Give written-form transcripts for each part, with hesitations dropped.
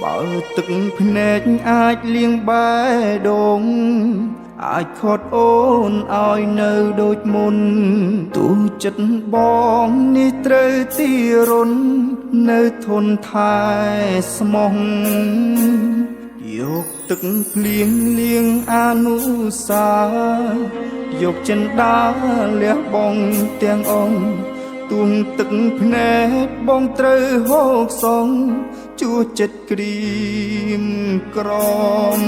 បើទឹកភ្នែកអាចលៀងបែដងអាចខត់អូនឲ្យនៅដូចមុនទូចិត្តបងនេះត្រូវទីរុននៅធនថែស្មោះយកទឹកភ្លៀងលៀងអនុសាយកចិន្តាលះបងទាំងអង្គទួងទឹកភ្នែកបងត្រូវហូបសងជួចិត្តក្រៀមក្រំ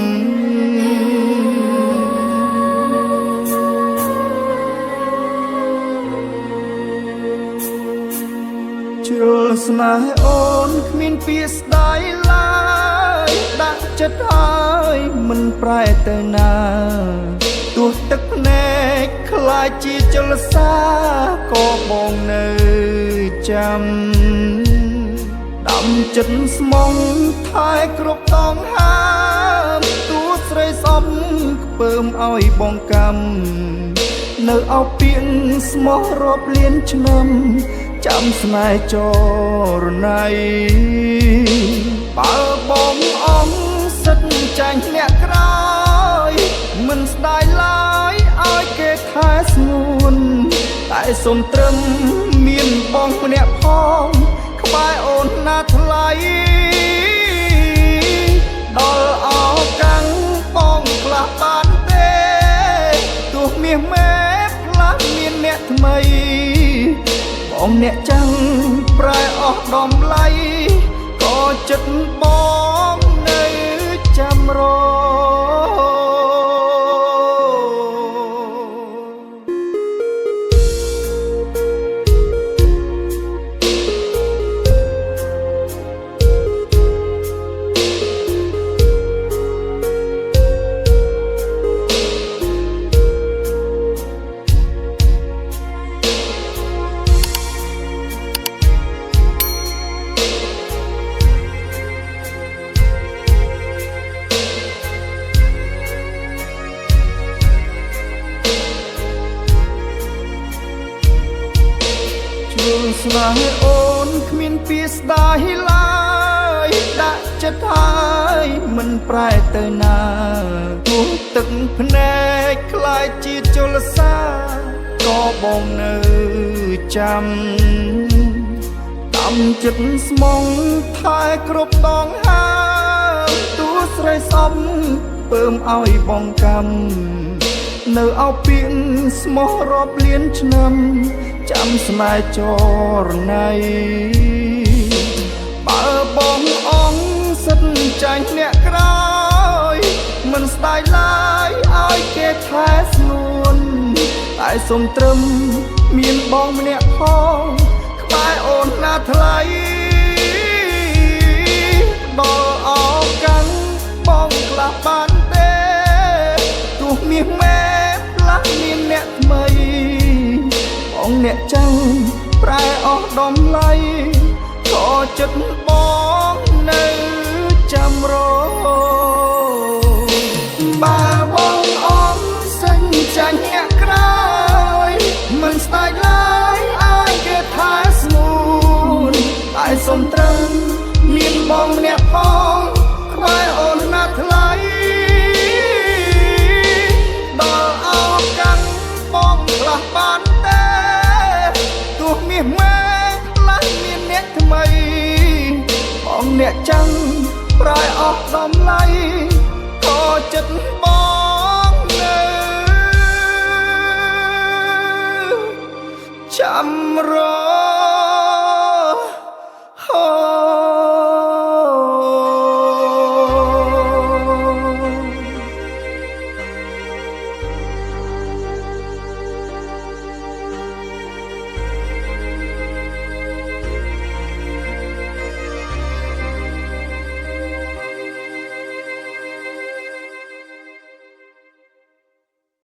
ជ្រុលស្នេហ៍អូនគ្មានពាក្យស្ដាយឡើយដាក់ចិត្តហើយមិនប្រែទៅណាទោះទឹកភ្នែកខ្លាចជាចលសាក៏បងនៅចាំដាំចិត្តស្មងថែគ្រប់តងហាមទោះស្រីសំខ្ពើមឲ្យបងកម្មនៅអោពាងស្មោះរាប់លានឆ្នាំចាំស្នេហ៍ចរណៃបើបងអង្គសិតចាញ់អ្នកក្រោយមិនស្ដាយឡើយឲ្យគេថែស្ងួនតែសុំត្រឹមមានបងម្នាក់ផងក្បែរអូនណាថ្លៃដល់អោកាំងបងខ្លះបានទេទោះមាសមេខ្លះមានអ្នកថ្មីបងអ្នកចាំងប្រែអស់ដំឡៃក៏ចិត្តបងនៅចាំរស្នេហ៍អូនគ្មានពាក្យស្ដាយឡើយដាក់ចិត្តហើយមិនប្រែទៅណាទោះទឹកភ្នែកខ្លាចជាចលសាក៏បងនៅចាំដាំចិត្តស្មងថែគ្រប់តងហាទោះស្រីសំពើមឲ្យបងកម្មនៅអោពាងស្មោះរាប់លានឆ្នាំចាំស្នេហ៍ចរណៃបើបងអង្គសិតចាញ់អ្នកក្រោយមិនស្ដាយឡើយឲ្យគេថែស្ងួនតែសុំត្រឹមមានបងម្នាក់ផងក្បែរអូនណាថ្លៃដល់អោកាំងបងខ្លះបានទេទោះមាសមេខ្លះមានអ្នកថ្មីបងអ្នកចាំងប្រែអស់ដំឡៃក៏ចិត្តបងនៅចាំរបើបងអង្គសិនចាញ់អ្នកក្រោយមិនស្ដាយឡើយឲ្យគេថែស្ងួនតែសុំត្រឹមមានបងម្នាក់ផងក្បែរអូនណាថ្លៃដល់អោកាំងបងខ្លះបានទោះមាសមេខ្លះមានអ្នកថ្មីបងអ្នកចាំងប្រែអស់ដំឡៃក៏ចិត្តបងនៅចាំរ